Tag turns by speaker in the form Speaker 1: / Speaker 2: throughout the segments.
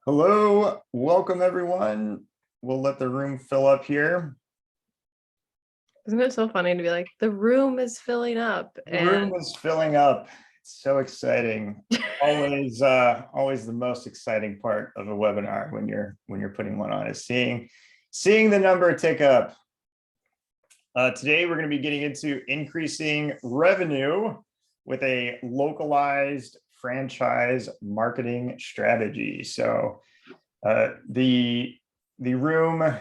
Speaker 1: Hello, welcome everyone. We'll let the room fill up here.
Speaker 2: Isn't it so funny to be like, the room is filling up
Speaker 1: The room
Speaker 2: and
Speaker 1: is filling up. It's so exciting. Always the most exciting part of a webinar when you're putting one on is seeing the number tick up. Today we're going to be getting into increasing revenue with a localized franchise marketing strategy. So the room,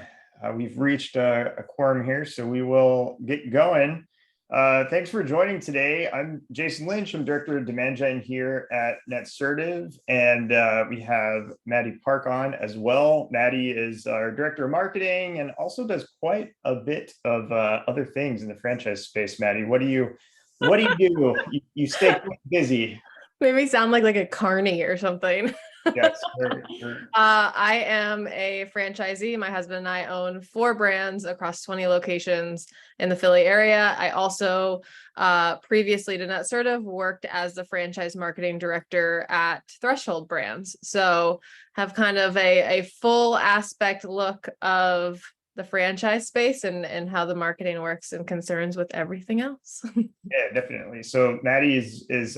Speaker 1: we've reached a quorum here, so we will get going. Thanks for joining today. I'm Jason Lynch. I'm Director of Demand Gen here at NetSertive, and we have Maddie Park on as well. Maddie is our Director of Marketing and also does quite a bit of other things in the franchise space. Maddie, what do you do? You stay quite busy.
Speaker 2: made me sound like a carny or something.
Speaker 1: Yes.
Speaker 2: I am a franchisee. My husband and I own 4 brands across 20 locations in the Philly area. I also previously to NetSertive worked as the franchise marketing director at Threshold Brands. So have kind of a full aspect look of the franchise space and how the marketing works and concerns with everything else.
Speaker 1: Yeah, definitely. So Maddie is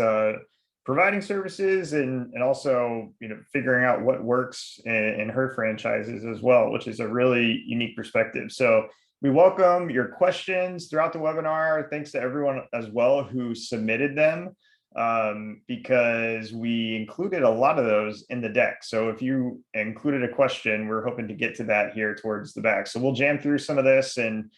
Speaker 1: providing services and also figuring out what works in her franchises as well, which is a really unique perspective. So we welcome your questions throughout the webinar. Thanks to everyone as well who submitted them, because we included a lot of those in the deck. So if you included a question, we're hoping to get to that here towards the back. So we'll jam through some of this and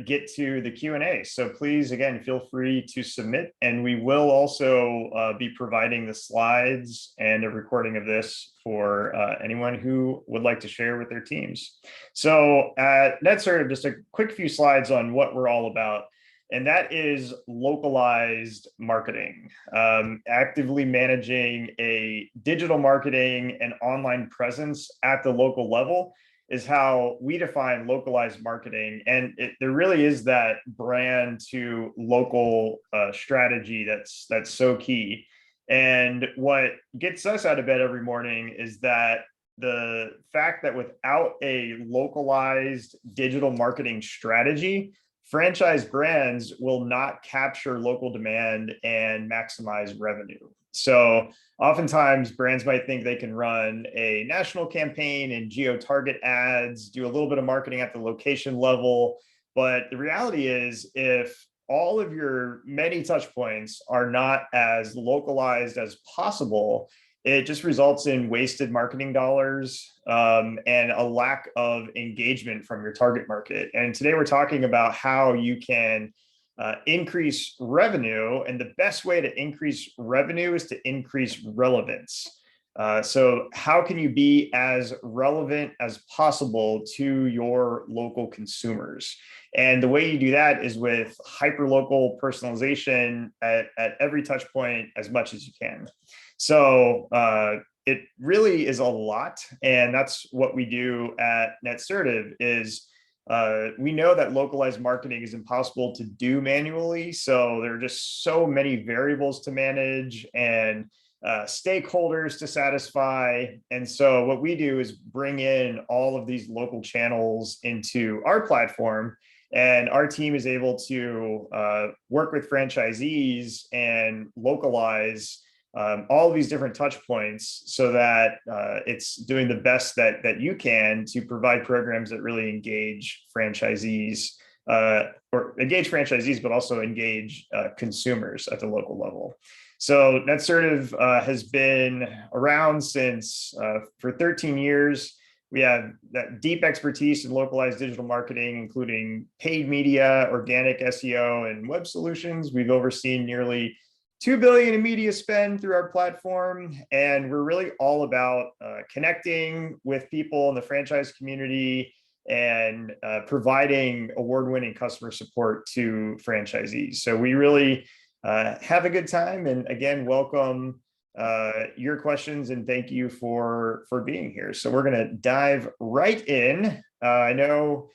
Speaker 1: get to the Q&A. So please, again, feel free to submit, and we will also be providing the slides and a recording of this for anyone who would like to share with their teams. So at NetSertive, just a quick few slides on what we're all about. And that is localized marketing, actively managing a digital marketing and online presence at the local level is how we define localized marketing. And there really is that brand to local strategy that's so key. And what gets us out of bed every morning is that the fact that without a localized digital marketing strategy, franchise brands will not capture local demand and maximize revenue. So oftentimes brands might think they can run a national campaign and geo-target ads, do a little bit of marketing at the location level. But the reality is, if all of your many touch points are not as localized as possible, it just results in wasted marketing dollars and a lack of engagement from your target market. And today we're talking about how you can increase revenue. And the best way to increase revenue is to increase relevance. So how can you be as relevant as possible to your local consumers? And the way you do that is with hyperlocal personalization at every touch point as much as you can. So it really is a lot. And that's what we do at NetSertive is we know that localized marketing is impossible to do manually. So there are just so many variables to manage and stakeholders to satisfy. And so what we do is bring in all of these local channels into our platform, and our team is able to work with franchisees and localize all of these different touch points so that it's doing the best that you can to provide programs that really engage franchisees, but also engage consumers at the local level. So NetSertive has been around since for 13 years. We have that deep expertise in localized digital marketing, including paid media, organic SEO, and web solutions. We've overseen nearly $2 billion in media spend through our platform. And we're really all about connecting with people in the franchise community and providing award-winning customer support to franchisees. So we really have a good time. And again, welcome your questions and thank you for being here. So we're going to dive right in. I know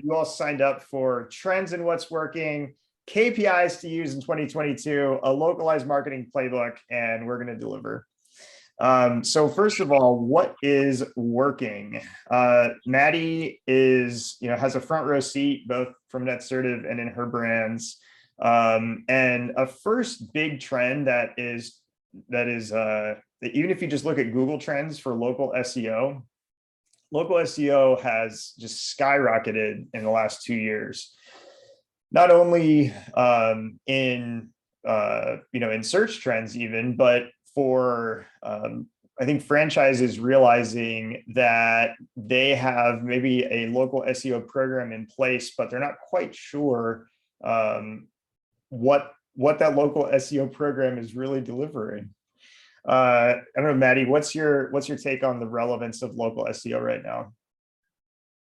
Speaker 1: you all signed up for trends and what's working, KPIs to use in 2022, a localized marketing playbook, and we're going to deliver. So first of all, what is working? Maddie is, has a front row seat both from NetSertive and in her brands. And a first big trend that is even if you just look at Google Trends for local SEO has just skyrocketed in the last 2 years. Not only in search trends even, but for I think franchises realizing that they have maybe a local SEO program in place, but they're not quite sure what that local SEO program is really delivering. I don't know, Maddie, what's your take on the relevance of local SEO right now?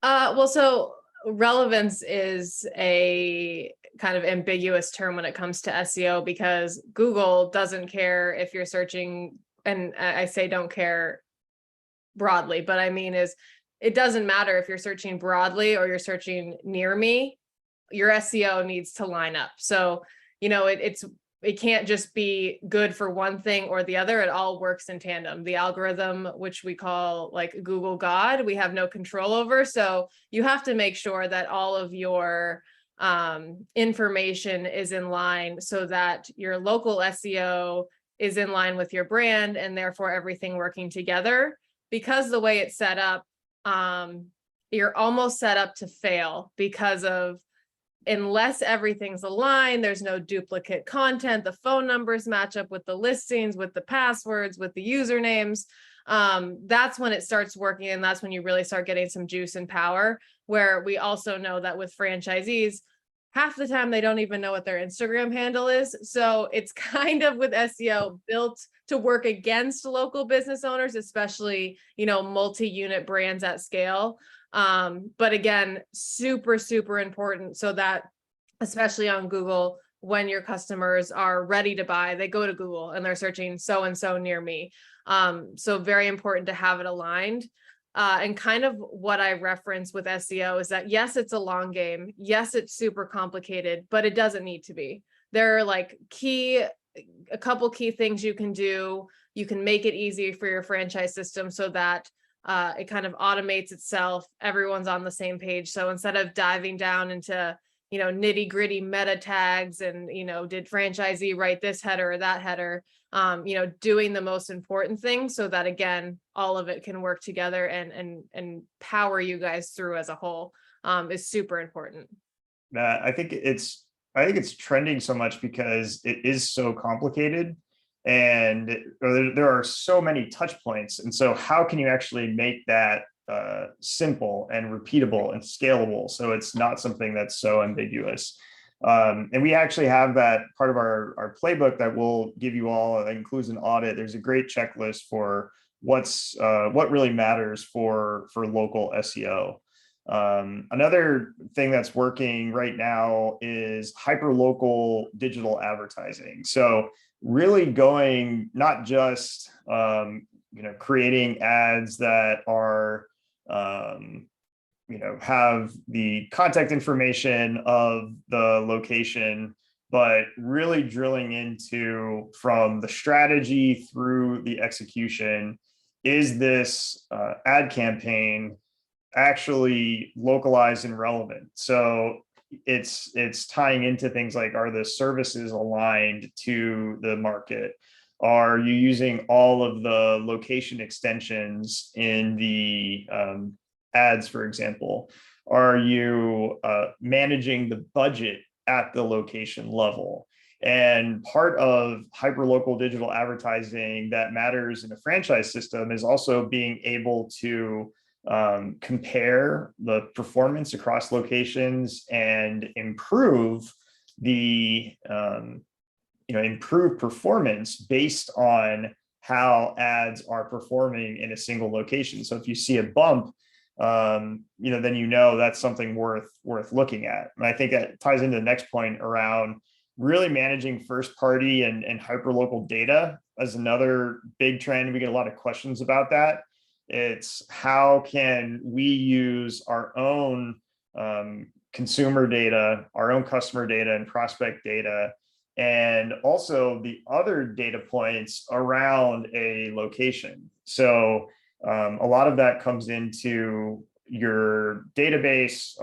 Speaker 2: Well, so relevance is a kind of ambiguous term when it comes to SEO, because Google doesn't care if you're searching, and I say don't care broadly, but I mean is it doesn't matter if you're searching broadly or you're searching near me, your SEO needs to line up. So, it can't just be good for one thing or the other. It all works in tandem. The algorithm, which we call like Google God, we have no control over. So you have to make sure that all of your information is in line so that your local SEO is in line with your brand, and therefore everything working together. Because the way it's set up, you're almost set up to fail because of, unless everything's aligned, there's no duplicate content, the phone numbers match up with the listings, with the passwords, with the usernames, that's when it starts working, and that's when you really start getting some juice and power. Where we also know that with franchisees, half the time they don't even know what their Instagram handle is. So it's kind of, with SEO, built to work against local business owners, especially, multi-unit brands at scale. But again, super, super important, so that especially on Google, when your customers are ready to buy, they go to Google and they're searching so and so near me. So very important to have it aligned. And kind of what I reference with SEO is that, yes, it's a long game. Yes, it's super complicated, but it doesn't need to be. There are like a couple key things you can do. You can make it easy for your franchise system so that it kind of automates itself. Everyone's on the same page. So instead of diving down into, nitty gritty meta tags and, did franchisee write this header or that header, doing the most important thing so that, again, all of it can work together and power you guys through as a whole, is super important.
Speaker 1: I think it's trending so much because it is so complicated, and there are so many touch points. And so how can you actually make that simple and repeatable and scalable, so it's not something that's so ambiguous? And we actually have that part of our playbook that we'll give you all. That includes an audit. There's a great checklist for what really matters for local SEO. Another thing that's working right now is hyperlocal digital advertising. So really going, not just creating ads that are have the contact information of the location, but really drilling into, from the strategy through the execution, is this ad campaign actually localized and relevant? So it's tying into things like, are the services aligned to the market? Are you using all of the location extensions in the ads, for example? Are you managing the budget at the location level? And part of hyperlocal digital advertising that matters in a franchise system is also being able to compare the performance across locations and improve the improve performance based on how ads are performing in a single location. So if you see a bump, then that's something worth looking at. And I think that ties into the next point around really managing first party and hyperlocal data as another big trend. We get a lot of questions about that. It's how can we use our own consumer data, our own customer data and prospect data and also the other data points around a location. So a lot of that comes into your database.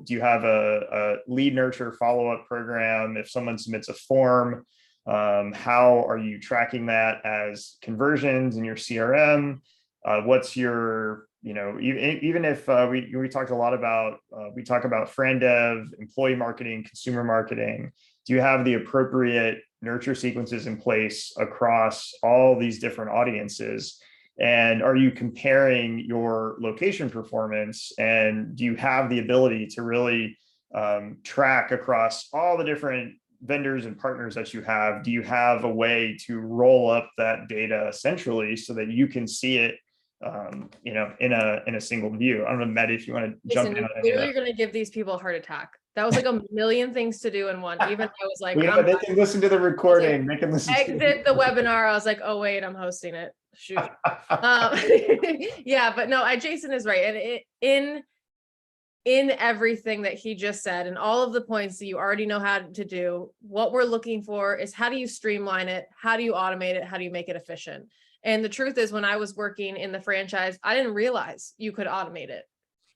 Speaker 1: Do you have a lead nurture follow-up program? If someone submits a form, how are you tracking that as conversions in your CRM? What's your, even if we talked a lot about, we talk about Fran Dev, employee marketing, consumer marketing, do you have the appropriate nurture sequences in place across all these different audiences? And are you comparing your location performance? And do you have the ability to really track across all the different vendors and partners that you have? Do you have a way to roll up that data centrally so that you can see it, in a single view? I don't know, Maddie, if you want to jump in on any of that.
Speaker 2: You're going to give these people a heart attack. That was like a million things to do in one. Even I was like,
Speaker 1: they can listen to the recording. They can listen.
Speaker 2: Exit the webinar. I was like, oh wait, I'm hosting it. Shoot. Yeah, but no, Jason is right. And in everything that he just said and all of the points that you already know how to do, what we're looking for is how do you streamline it? How do you automate it? How do you make it efficient? And the truth is, when I was working in the franchise, I didn't realize you could automate it,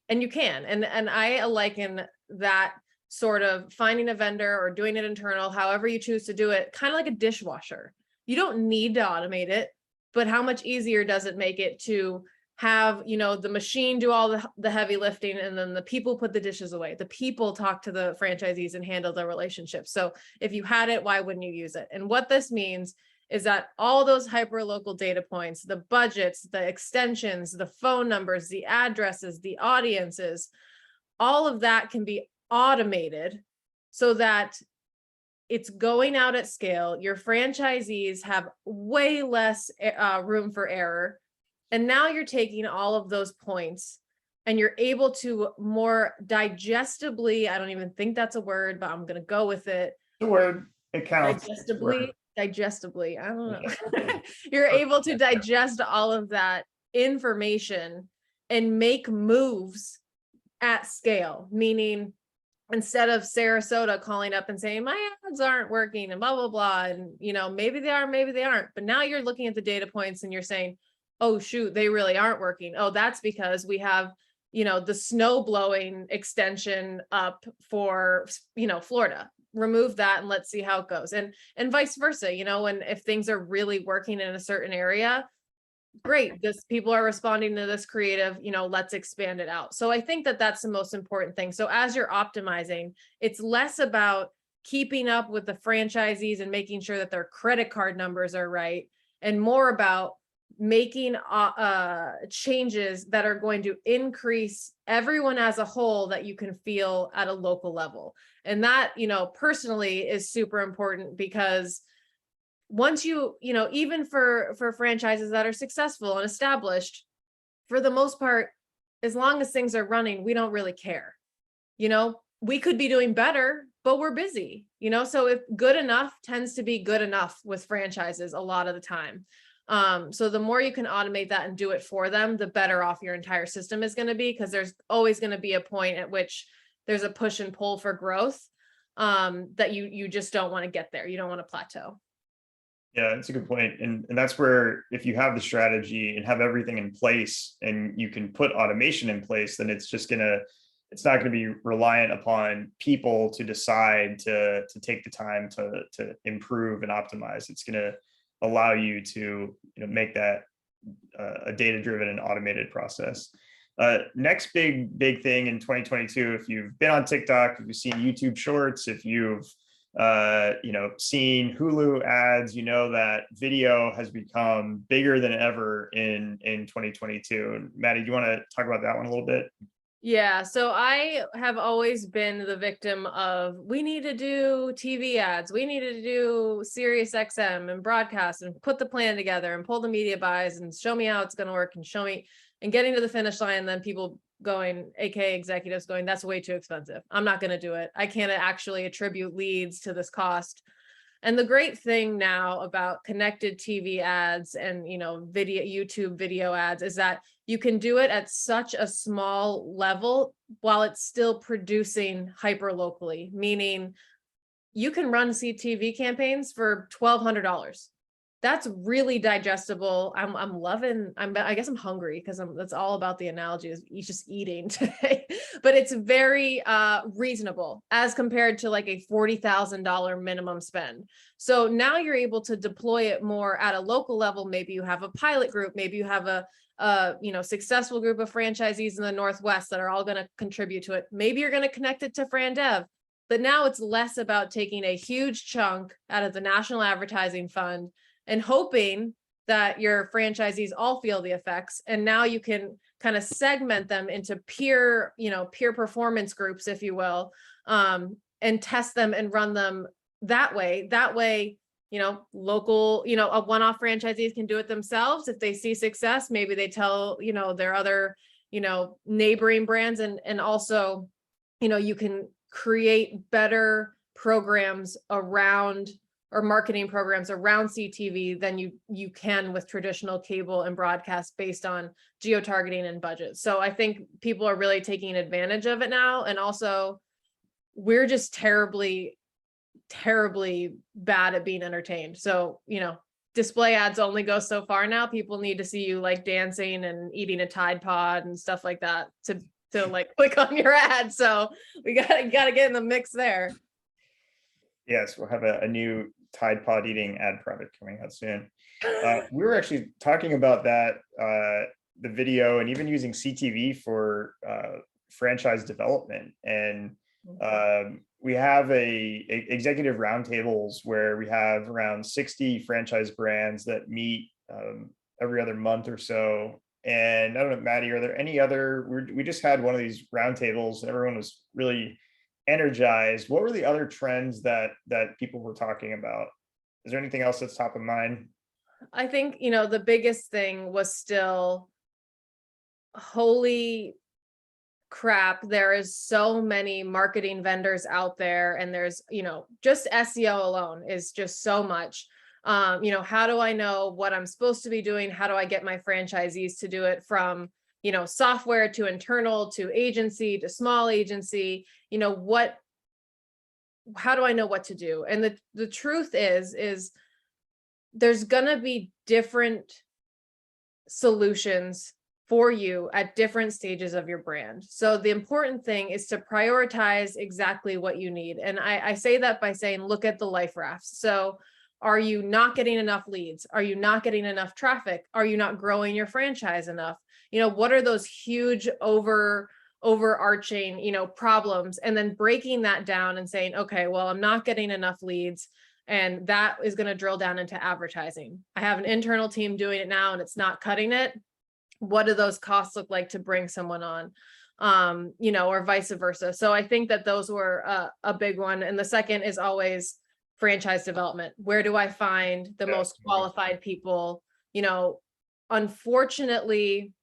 Speaker 2: and you can. And I liken that sort of finding a vendor or doing it internal, however you choose to do it, kind of like a dishwasher. You don't need to automate it, but how much easier does it make it to have, the machine do all the heavy lifting, and then the people put the dishes away. The people talk to the franchisees and handle the relationship. So if you had it, why wouldn't you use it? And what this means is that all those hyper local data points, the budgets, the extensions, the phone numbers, the addresses, the audiences, all of that can be automated so that it's going out at scale. Your franchisees have way less room for error. And now you're taking all of those points and you're able to more digestibly, I don't even think that's a word, but I'm going to go with it.
Speaker 1: The word, it counts.
Speaker 2: Digestibly, I don't know. You're able to digest all of that information and make moves at scale, meaning instead of Sarasota calling up and saying, my ads aren't working and blah, blah, blah. And, maybe they are, maybe they aren't. But now you're looking at the data points and you're saying, oh, shoot, they really aren't working. Oh, that's because we have, the snow blowing extension up for, Florida. Remove that and let's see how it goes. And vice versa, and if things are really working in a certain area, great, people are responding to this creative, let's expand it out. So I think that that's the most important thing. So as you're optimizing, it's less about keeping up with the franchisees and making sure that their credit card numbers are right, and more about making changes that are going to increase everyone as a whole that you can feel at a local level. And that, personally is super important, because once even for franchises that are successful and established, for the most part, as long as things are running, we don't really care. We could be doing better, but we're busy, so if good enough tends to be good enough with franchises a lot of the time. So the more you can automate that and do it for them, the better off your entire system is going to be, because there's always going to be a point at which there's a push and pull for growth, that you just don't want to get there. You don't want to plateau.
Speaker 1: Yeah, that's a good point. And that's where, if you have the strategy and have everything in place and you can put automation in place, then it's not going to be reliant upon people to decide to take the time to improve and optimize. It's going to allow you to make that a data-driven and automated process. Next big thing in 2022, if you've been on TikTok, if you've seen YouTube Shorts, if you've seen Hulu ads, that video has become bigger than ever in 2022. And Maddie, do you want to talk about that one a little bit?
Speaker 2: Yeah, so I have always been the victim of, we need to do TV ads, we needed to do Sirius XM and broadcast and put the plan together and pull the media buys and show me how it's going to work and show me, and getting to the finish line, and then people going, aka executives going, that's way too expensive, I'm not going to do it, I can't actually attribute leads to this cost. And the great thing now about connected TV ads and, YouTube video ads is that you can do it at such a small level while it's still producing hyper locally, meaning you can run CTV campaigns for $1,200. That's really digestible. I'm loving, I guess I'm hungry because that's all about the analogy is just eating today, but it's very reasonable as compared to like a $40,000 minimum spend. So now you're able to deploy it more at a local level. Maybe you have a pilot group, maybe you have a successful group of franchisees in the Northwest that are all going to contribute to it. Maybe you're going to connect it to FranDev, but now it's less about taking a huge chunk out of the National Advertising Fund and hoping that your franchisees all feel the effects. And now you can kind of segment them into peer performance groups, if you will, and test them and run them that way. That way, local, a one-off franchisees can do it themselves. If they see success, maybe they tell, their other, neighboring brands, and also, you can create better programs around, or marketing programs around CTV than you can with traditional cable and broadcast based on geo-targeting and budget. So I think people are really taking advantage of it now. And also we're just terribly bad at being entertained. So, display ads only go so far now. People need to see you like dancing and eating a Tide Pod and stuff like that to like click on your ad. So we gotta get in the mix there.
Speaker 1: Yes, we'll have a new Tide Pod eating ad product coming out soon. We were actually talking about that, the video, and even using CTV for franchise development. And we have a executive roundtables where we have around 60 franchise brands that meet every other month or so. And I don't know, Maddie, are there any other? We just had one of these roundtables, and everyone was really energized. What were the other trends that people were talking about? Is there anything else that's top of mind?
Speaker 2: I think, the biggest thing was still, holy crap, there is so many marketing vendors out there, and there's, just SEO alone is just so much. How do I know what I'm supposed to be doing? How do I get my franchisees to do it, from software to internal to agency to small agency? How do I know what to do? And the truth is there's gonna be different solutions for you at different stages of your brand. So the important thing is to prioritize exactly what you need. And I say that by saying, look at the life rafts. So are you not getting enough leads? Are you not getting enough traffic? Are you not growing your franchise enough? What are those huge overarching, problems? And then breaking that down and saying, okay, well, I'm not getting enough leads. And that is going to drill down into advertising. I have an internal team doing it now and it's not cutting it. What do those costs look like to bring someone on? Or vice versa. So I think that those were a big one. And the second is always franchise development. Where do I find the most qualified people? Unfortunately,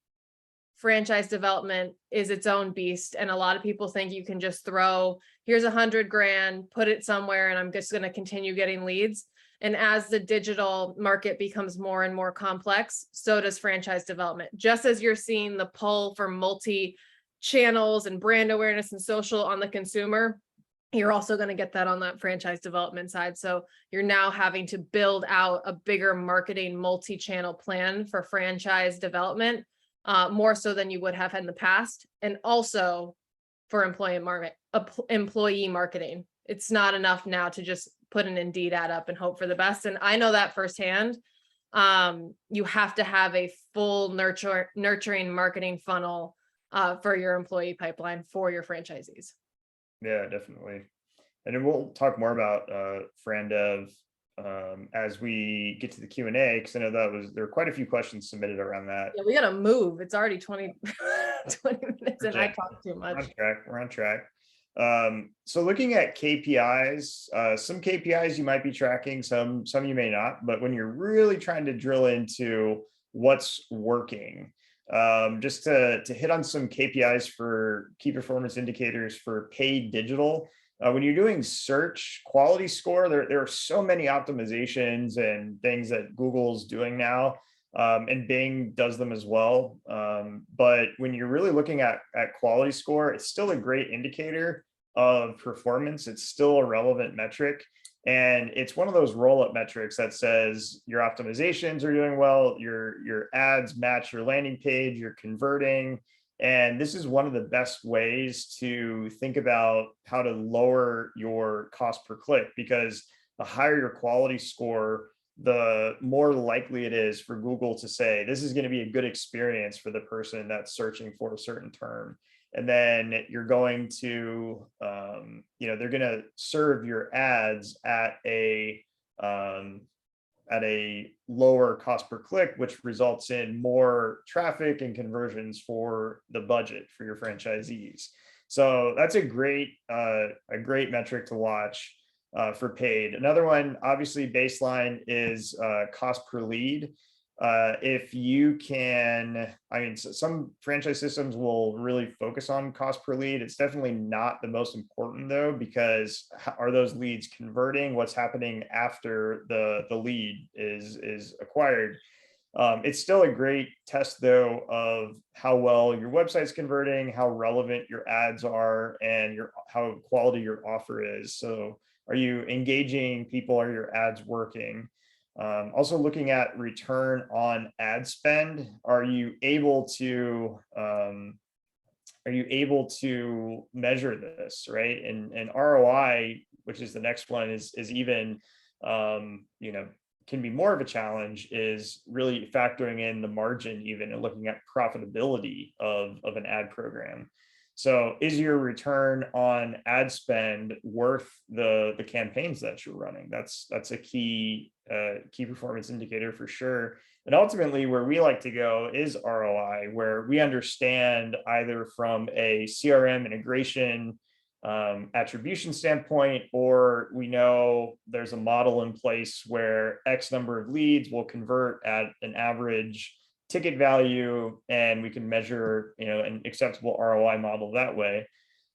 Speaker 2: franchise development is its own beast. And a lot of people think you can just throw, here's $100,000, put it somewhere, and I'm just going to continue getting leads. And as the digital market becomes more and more complex, so does franchise development. Just as you're seeing the pull for multi-channels and brand awareness and social on the consumer, you're also going to get that on that franchise development side. So you're now having to build out a bigger marketing multi-channel plan for franchise development, more so than you would have in the past. And also for employee marketing. It's not enough now to just put an Indeed ad up and hope for the best. And I know that firsthand. You have to have a full nurturing marketing funnel for your employee pipeline for your franchisees.
Speaker 1: Yeah, definitely. And then we'll talk more about FranDev as we get to the Q&A, because I know there were quite a few questions submitted around that.
Speaker 2: Yeah, we got to move. It's already 20 minutes and I talk too much.
Speaker 1: We're on track. So looking at KPIs, some KPIs you might be tracking, some you may not, but when you're really trying to drill into what's working, just to hit on some KPIs for key performance indicators for paid digital. When you're doing search quality score, there are so many optimizations and things that Google's doing now, and Bing does them as well. But when you're really looking at quality score, it's still a great indicator. of performance, it's still a relevant metric. And it's one of those roll-up metrics that says your optimizations are doing well, your ads match your landing page, you're converting. And this is one of the best ways to think about how to lower your cost per click, because the higher your quality score, the more likely it is for Google to say, this is going to be a good experience for the person that's searching for a certain term. And then you're going to, they're going to serve your ads at a lower cost per click, which results in more traffic and conversions for the budget for your franchisees. So that's a great metric to watch for paid. Another one, obviously baseline, is cost per lead. If you can, some franchise systems will really focus on cost per lead. It's definitely not the most important though, because are those leads converting? What's happening after the lead is acquired? It's still a great test though of how well your website's converting, how relevant your ads are, and how quality your offer is. So are you engaging people? Are your ads working? Also looking at return on ad spend. Are you able to measure this, right? And ROI, which is the next one, is even can be more of a challenge, is really factoring in the margin even, and looking at profitability of an ad program. So is your return on ad spend worth the campaigns that you're running? That's a key performance indicator for sure. And ultimately where we like to go is ROI, where we understand either from a CRM integration attribution standpoint, or we know there's a model in place where X number of leads will convert at an average ticket value, and we can measure an acceptable ROI model that way,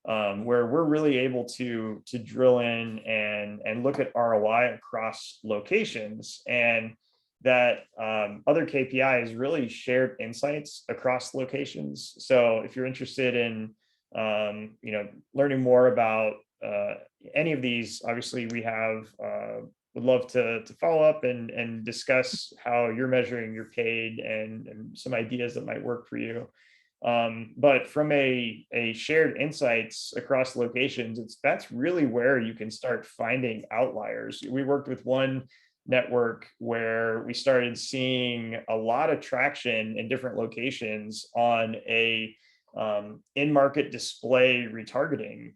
Speaker 1: where we're really able to drill in and look at ROI across locations. And that other KPI is really shared insights across locations. So if you're interested in learning more about any of these, obviously we have would love to follow up and discuss how you're measuring your paid and some ideas that might work for you. But from a shared insights across locations, that's really where you can start finding outliers. We worked with one network where we started seeing a lot of traction in different locations on a in-market display retargeting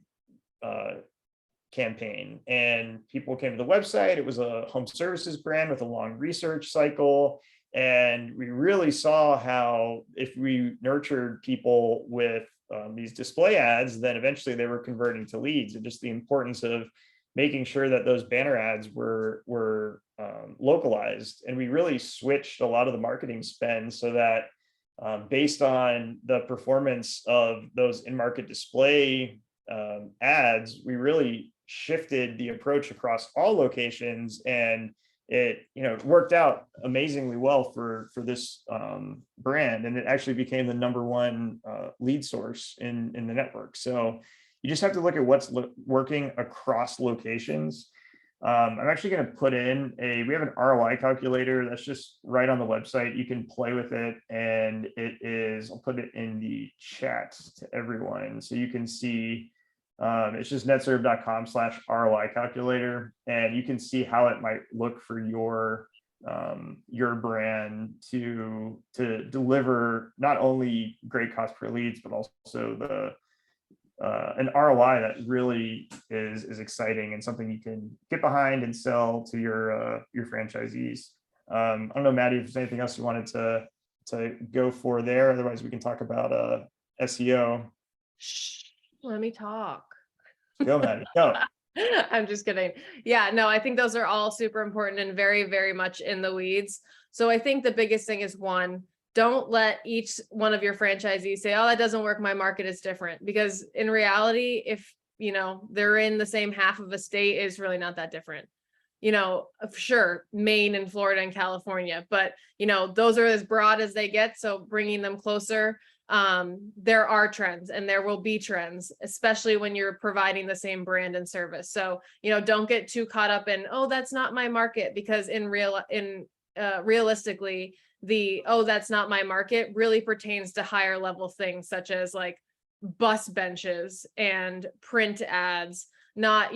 Speaker 1: campaign, and people came to the website. It was a home services brand with a long research cycle, and we really saw how if we nurtured people with these display ads, then eventually they were converting to leads. And just the importance of making sure that those banner ads were localized. And we really switched a lot of the marketing spend so that based on the performance of those in-market display ads, we really shifted the approach across all locations, and it worked out amazingly well for this brand, and it actually became the #1 lead source in the network. So you just have to look at what's working across locations. I'm actually going to put in we have an ROI calculator that's just right on the website. You can play with it, and I'll put it in the chat to everyone so you can see. It's just netserve.com/ROI calculator, and you can see how it might look for your brand to deliver not only great cost per leads, but also an ROI that really is exciting and something you can get behind and sell to your franchisees. I don't know, Maddie, if there's anything else you wanted to go for there. Otherwise, we can talk about SEO.
Speaker 2: Let me talk.
Speaker 1: Go, Maddie. Go.
Speaker 2: I'm just kidding. Yeah, no, I think those are all super important and very, very much in the weeds. So I think the biggest thing is, one, don't let each one of your franchisees say, oh, that doesn't work, my market is different. Because in reality, if they're in the same half of a state, it's really not that different. sure, Maine and Florida and California, but those are as broad as they get. So bringing them closer, there are trends and there will be trends, especially when you're providing the same brand and service. So, don't get too caught up in, oh, that's not my market, because realistically, oh, that's not my market really pertains to higher level things such as like bus benches and print ads, not,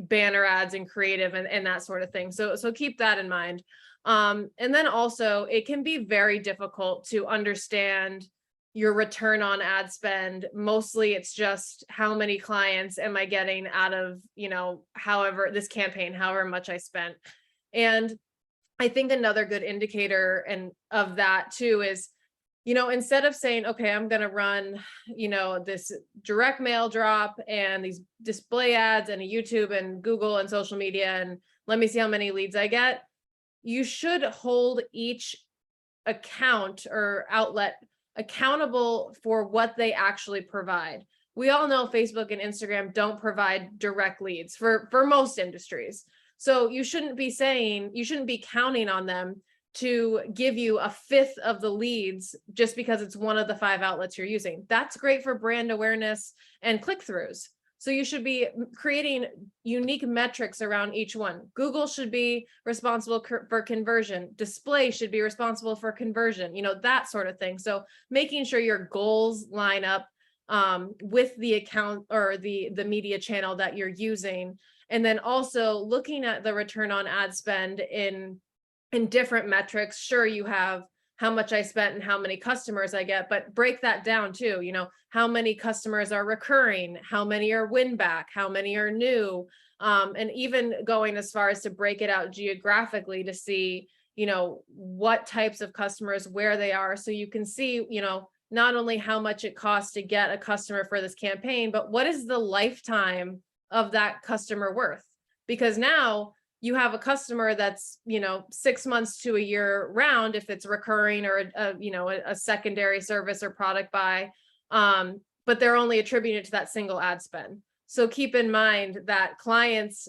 Speaker 2: banner ads and creative and that sort of thing. So keep that in mind. And then also it can be very difficult to understand your return on ad spend. Mostly it's just how many clients am I getting out of, however this campaign, however much I spent. And I think another good indicator and of that too is, instead of saying, okay, I'm going to run, this direct mail drop and these display ads and a YouTube and Google and social media, and let me see how many leads I get. You should hold each account or outlet accountable for what they actually provide. We all know Facebook and Instagram don't provide direct leads for most industries. So you shouldn't be counting on them to give you a fifth of the leads just because it's one of the 5 outlets you're using. That's great for brand awareness and click-throughs. So you should be creating unique metrics around each one. Google should be responsible for conversion. Display should be responsible for conversion, that sort of thing. So making sure your goals line up with the account or the media channel that you're using. And then also looking at the return on ad spend in different metrics. Sure, you have how much I spent and how many customers I get, but break that down too. How many customers are recurring, how many are win back, how many are new, and even going as far as to break it out geographically to see, what types of customers, where they are. So you can see, not only how much it costs to get a customer for this campaign, but what is the lifetime of that customer worth? Because now you have a customer that's 6 months to a year round if it's recurring or a secondary service or product buy, but they're only attributing it to that single ad spend. So keep in mind that clients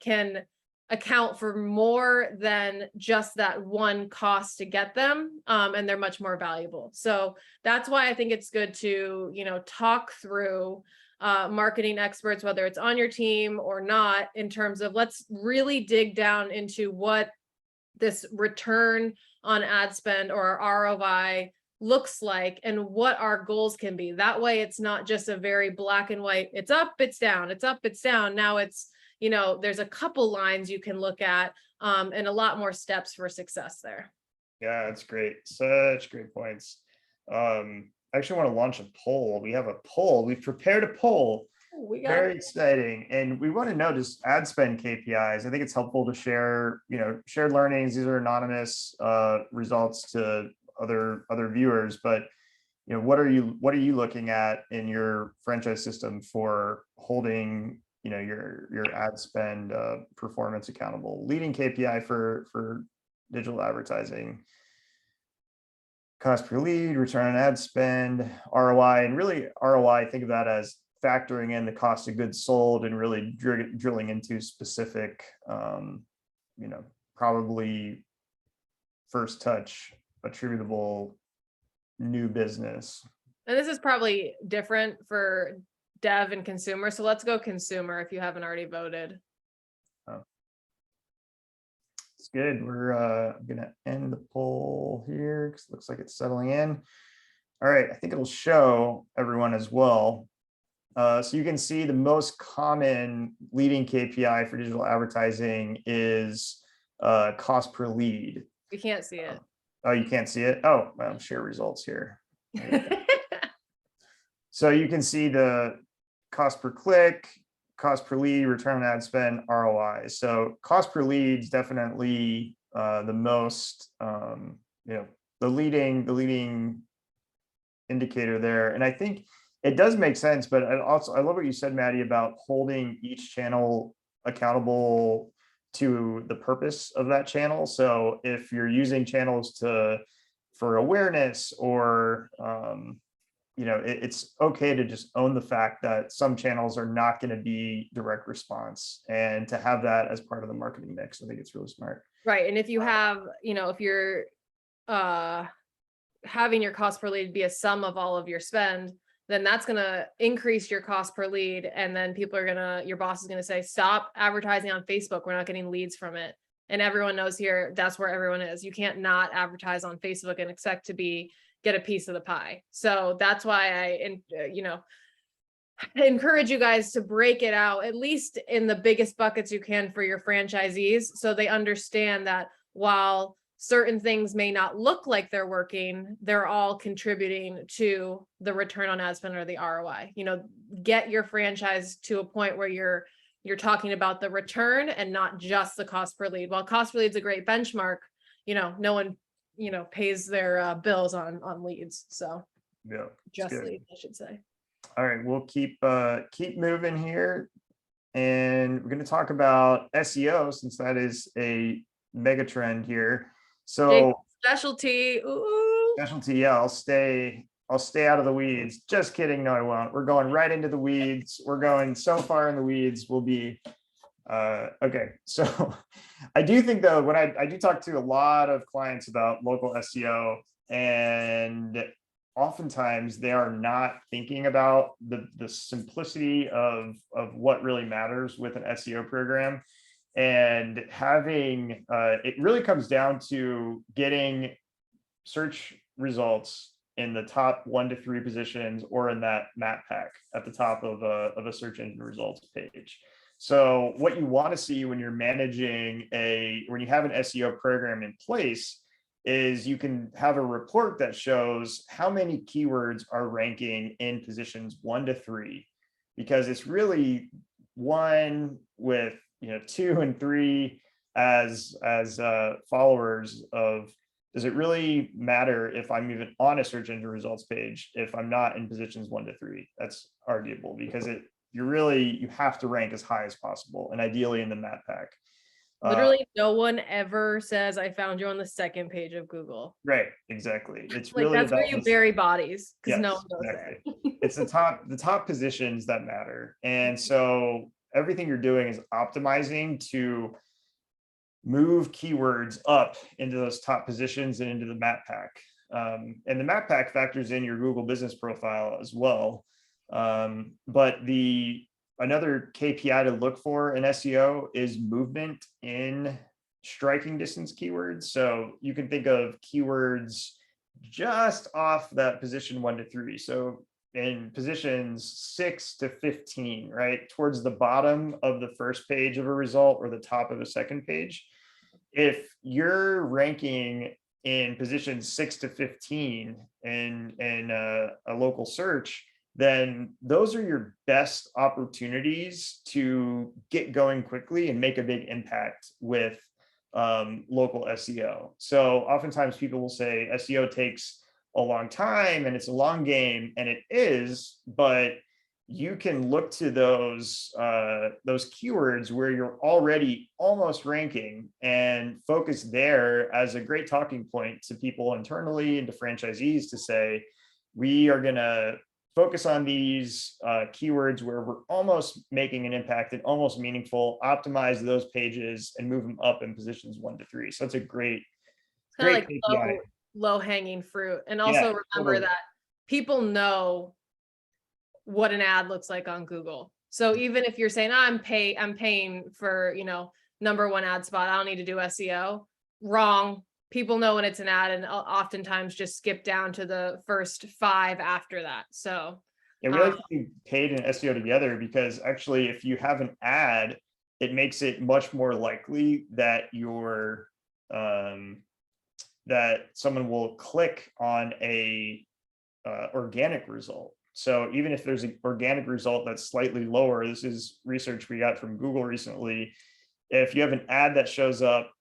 Speaker 2: can account for more than just that one cost to get them, and they're much more valuable. So that's why I think it's good to talk through marketing experts, whether it's on your team or not, in terms of let's really dig down into what this return on ad spend or ROI looks like and what our goals can be. That way it's not just a very black and white, it's up, it's down, it's up, it's down. Now it's, there's a couple lines you can look at, and a lot more steps for success there.
Speaker 1: Yeah, that's great. Such great points. I actually want to launch a poll. We have a poll. We've prepared a poll. Very exciting. And we want to know just ad spend KPIs. I think it's helpful to share, shared learnings. These are anonymous results to other viewers, but what are you looking at in your franchise system for holding, your ad spend performance accountable? Leading KPI for digital advertising: cost per lead, return on ad spend, ROI. And really ROI, think of that as factoring in the cost of goods sold and really drilling into specific, probably first touch attributable new business.
Speaker 2: And this is probably different for dev and consumer. So let's go consumer if you haven't already voted.
Speaker 1: It's good. We're gonna end the poll here because it looks like it's settling in. All right, I think it'll show everyone as well. So you can see the most common leading KPI for digital advertising is cost per lead.
Speaker 2: We can't see it.
Speaker 1: Oh, you can't see it? Oh, well, share results here. So you can see the cost per click, cost per lead, return on ad spend, ROI. So cost per lead is definitely the most, the leading indicator there. And I think it does make sense, but I love what you said, Maddie, about holding each channel accountable to the purpose of that channel. So if you're using channels for awareness or it's okay to just own the fact that some channels are not going to be direct response, and to have that as part of the marketing mix. I think it's really smart.
Speaker 2: Right. And if you have, if you're having your cost per lead be a sum of all of your spend, then that's going to increase your cost per lead. And then your boss is going to say, stop advertising on Facebook. We're not getting leads from it. And everyone knows here, that's where everyone is. You can't not advertise on Facebook and expect to get a piece of the pie. So that's why I encourage you guys to break it out, at least in the biggest buckets you can for your franchisees, so they understand that while certain things may not look like they're working, they're all contributing to the return on ad spend or the ROI. Get your franchise to a point where you're talking about the return and not just the cost per lead. While cost per lead is a great benchmark, no one pays their bills on leads. So
Speaker 1: Yeah,
Speaker 2: just leads, I should say.
Speaker 1: All right, we'll keep moving here, and we're going to talk about SEO, since that is a mega trend here. So
Speaker 2: specialty, ooh.
Speaker 1: Specialty, yeah, I'll stay out of the weeds. Just kidding, no, I won't. We're going right into the weeds. We're going so far in the weeds. We'll be okay. So I do think, though, when I do talk to a lot of clients about local SEO, and oftentimes they are not thinking about the simplicity of what really matters with an SEO program. And having it really comes down to getting search results in the top 1 to 3 positions, or in that map pack at the top of a search engine results page. So what you want to see when you're managing when you have an SEO program in place, is you can have a report that shows how many keywords are ranking in positions 1 to 3, because it's really 1 with 2 and 3 as followers of, does it really matter if I'm even on a search engine results page if I'm not in positions 1 to 3? That's arguable, because you have to rank as high as possible, and ideally in the map pack.
Speaker 2: Literally, no one ever says I found you on the 2nd page of Google.
Speaker 1: Right, exactly. It's
Speaker 2: like,
Speaker 1: really
Speaker 2: that's where you bury bodies, because no one goes
Speaker 1: exactly.
Speaker 2: there.
Speaker 1: It's the top positions that matter. And so everything you're doing is optimizing to move keywords up into those top positions and into the map pack. And the map pack factors in your Google business profile as well. But another KPI to look for in SEO is movement in striking distance keywords. So you can think of keywords just off that position 1 to 3. So in positions 6 to 15, right, towards the bottom of the first page of a result or the top of a second page. If you're ranking in positions 6 to 15 in a local search, then those are your best opportunities to get going quickly and make a big impact with local SEO. So oftentimes people will say SEO takes a long time and it's a long game, and it is, but you can look to those keywords where you're already almost ranking and focus there as a great talking point to people internally and to franchisees to say, we are going to focus on these keywords where we're almost making an impact and almost meaningful, optimize those pages and move them up in positions 1 to 3. So it's a great
Speaker 2: like
Speaker 1: KPI.
Speaker 2: Low hanging fruit. And also remember that people know what an ad looks like on Google. So even if you're saying, I'm paying for, number 1 ad spot, I don't need to do SEO, wrong. People know when it's an ad, and oftentimes just skip down to the first 5 after that. So
Speaker 1: we like to be paid and SEO together, because actually if you have an ad, it makes it much more likely that that someone will click on a organic result. So even if there's an organic result that's slightly lower, this is research we got from Google recently, if you have an ad that shows up,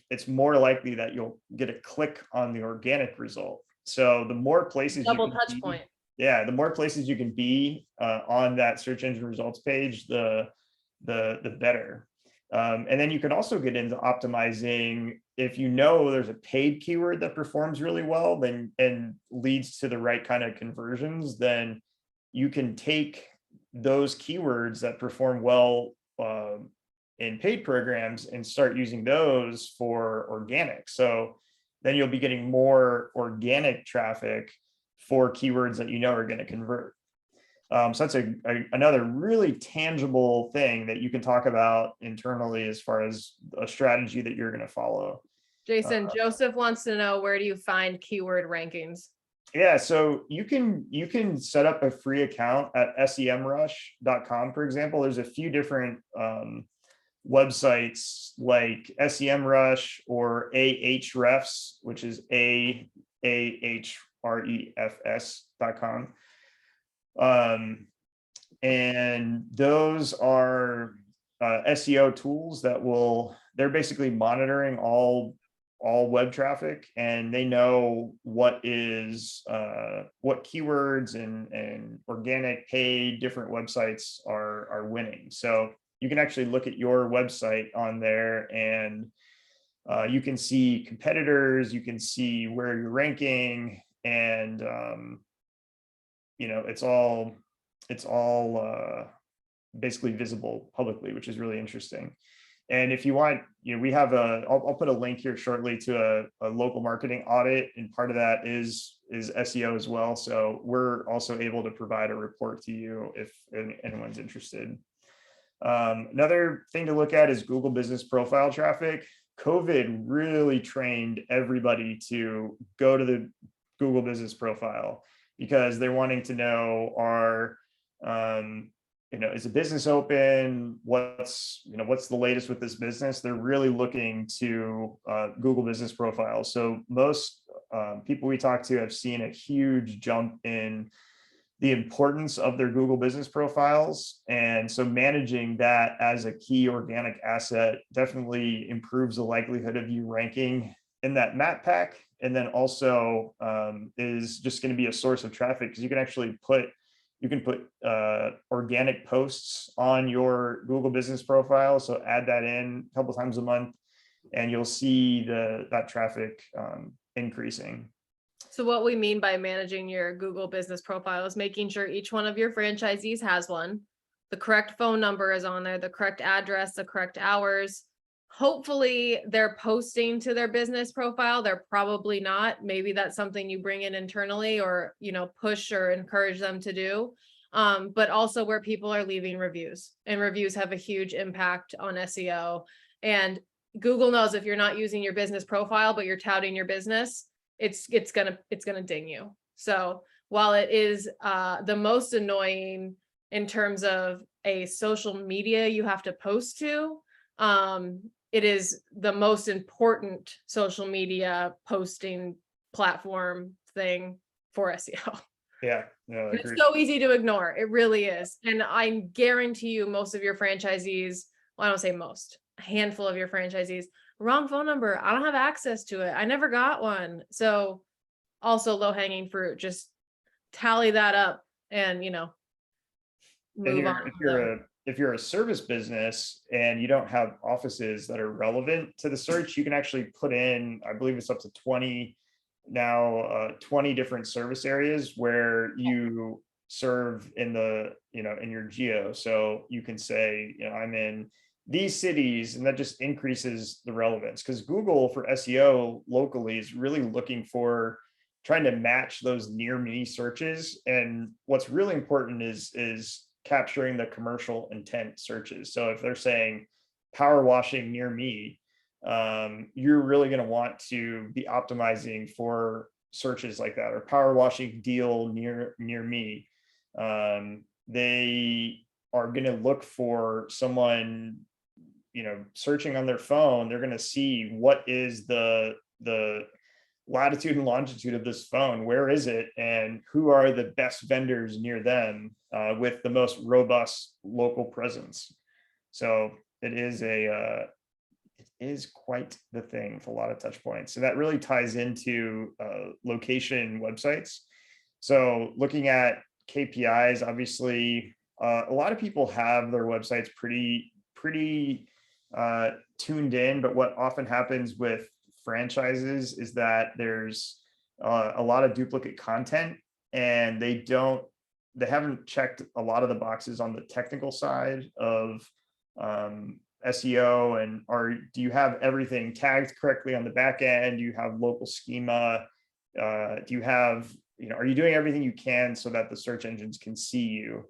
Speaker 1: it's more likely that you'll get a click on the organic result. So the more places
Speaker 2: double touch point.
Speaker 1: Yeah, the more places you can be on that search engine results page, the better. And then you can also get into optimizing if you know there's a paid keyword that performs really well, then and leads to the right kind of conversions, then you can take those keywords that perform well in paid programs and start using those for organic. So then you'll be getting more organic traffic for keywords that you know are going to convert. So that's another really tangible thing that you can talk about internally as far as a strategy that you're going to follow.
Speaker 2: Jason, Joseph wants to know, where do you find keyword rankings?
Speaker 1: Yeah, so you can set up a free account at semrush.com, for example. There's a few different websites like SEMrush or Ahrefs, which is Ahrefs.com. And those are SEO tools that they're basically monitoring all web traffic, and they know what keywords and organic paid different websites are winning. So you can actually look at your website on there, and you can see competitors, you can see where you're ranking, and it's all basically visible publicly, which is really interesting. And if you want, we have I'll put a link here shortly to a local marketing audit, and part of that is SEO as well. So we're also able to provide a report to you if anyone's interested. Another thing to look at is Google Business Profile traffic. COVID really trained everybody to go to the Google Business Profile, because they're wanting to know, is a business open? What's the latest with this business? They're really looking to Google Business Profiles. So most people we talk to have seen a huge jump in the importance of their Google Business Profiles. And so managing that as a key organic asset definitely improves the likelihood of you ranking in that map pack. And then also is just going to be a source of traffic, because you can actually put organic posts on your Google Business Profile. So add that in a couple times a month, and you'll see that traffic increasing.
Speaker 2: So what we mean by managing your Google Business Profile is making sure each one of your franchisees has one. The correct phone number is on there, the correct address, the correct hours. Hopefully they're posting to their business profile. They're probably not. Maybe that's something you bring in internally, or, push or encourage them to do. But also where people are leaving reviews, and reviews have a huge impact on SEO. And Google knows if you're not using your business profile, but you're touting your business, it's gonna ding you. So while it is the most annoying in terms of a social media you have to post to, it is the most important social media posting platform thing for SEO.
Speaker 1: Yeah, no,
Speaker 2: it's so easy to ignore. It really is. And I guarantee you most of your franchisees, well, I don't say most, a handful of your franchisees, wrong phone number. I don't have access to it. I never got one. So also low hanging fruit, just tally that up and, move on.
Speaker 1: If you're a service business and you don't have offices that are relevant to the search, you can actually put in, I believe it's up to 20 now, 20 different service areas where you serve in in your geo. So you can say, I'm in these cities, and that just increases the relevance, because Google for SEO locally is really looking for trying to match those near me searches. And what's really important is capturing the commercial intent searches. So if they're saying power washing near me, you're really going to want to be optimizing for searches like that, or power washing deal near me. They are going to look for someone, searching on their phone. They're going to see what is the latitude and longitude of this phone, where is it, and who are the best vendors near them with the most robust local presence. So it is quite the thing with a lot of touch points. So that really ties into location websites. So looking at KPIs, obviously, a lot of people have their websites pretty tuned in, but what often happens with franchises is that there's a lot of duplicate content, and they haven't checked a lot of the boxes on the technical side of SEO, and do you have everything tagged correctly on the back end? Do you have local schema? Do you have, are you doing everything you can so that the search engines can see you?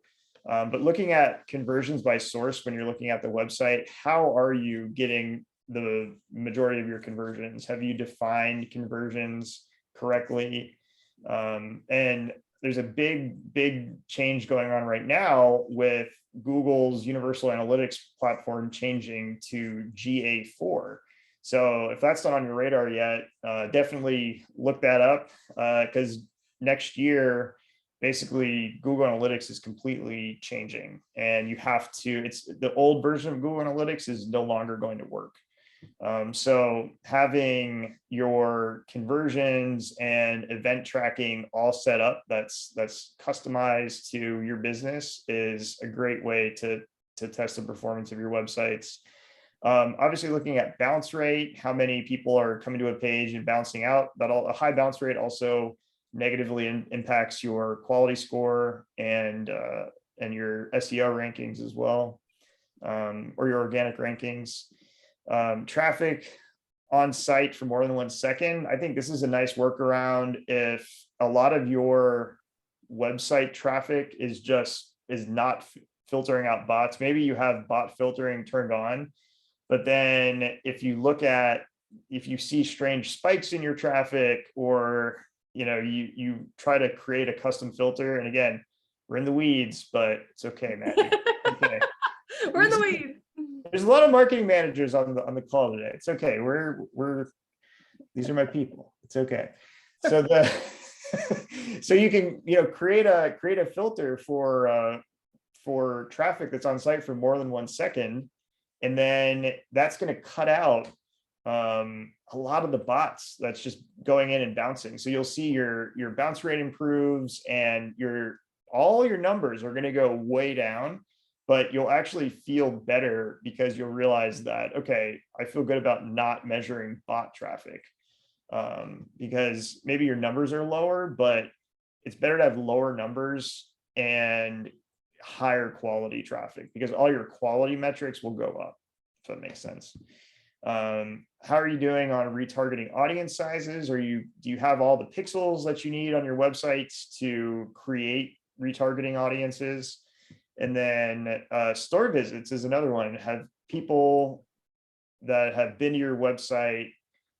Speaker 1: But looking at conversions by source, when you're looking at the website, how are you getting the majority of your conversions? Have you defined conversions correctly? And there's a big change going on right now with Google's Universal Analytics platform changing to GA4. So if that's not on your radar yet, definitely look that up, because next year, basically Google Analytics is completely changing, and it's the old version of Google Analytics is no longer going to work. So having your conversions and event tracking all set up, that's customized to your business, is a great way to test the performance of your websites. Obviously looking at bounce rate, how many people are coming to a page and bouncing out. A high bounce rate also negatively impacts your quality score and your SEO rankings as well, or your organic rankings. Traffic on site for more than 1 second. I think this is a nice workaround if a lot of your website traffic is not filtering out bots. Maybe you have bot filtering turned on, but then if you see strange spikes in your traffic, or you try to create a custom filter, and again, we're in the weeds, but it's okay, Matt. Okay.
Speaker 2: We're in the weeds.
Speaker 1: There's a lot of marketing managers on the call today. It's okay. These are my people. It's okay. So so you can create a filter for traffic that's on site for more than 1 second, and then that's going to cut out a lot of the bots that's just going in and bouncing. So you'll see your bounce rate improves, and all your numbers are going to go way down, but you'll actually feel better because you'll realize that, okay, I feel good about not measuring bot traffic, because maybe your numbers are lower, but it's better to have lower numbers and higher quality traffic, because all your quality metrics will go up, if that makes sense. How are you doing on retargeting audience sizes? Do you have all the pixels that you need on your websites to create retargeting audiences? And then store visits is another one. Have people that have been to your website,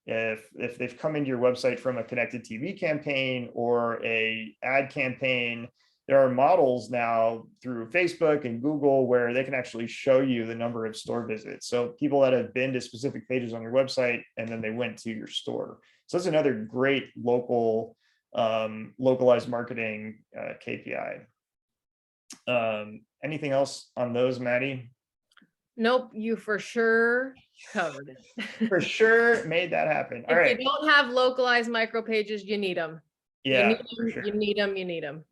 Speaker 1: if they've come into your website from a connected TV campaign or a ad campaign, there are models now through Facebook and Google where they can actually show you the number of store visits. So people that have been to specific pages on your website and then they went to your store. So that's another great localized marketing KPI. Anything else on those, Maddie?
Speaker 2: Nope, you for sure covered it.
Speaker 1: For sure made that happen. All right.
Speaker 2: If you don't have localized micro pages, you need them.
Speaker 1: Yeah,
Speaker 2: you need them.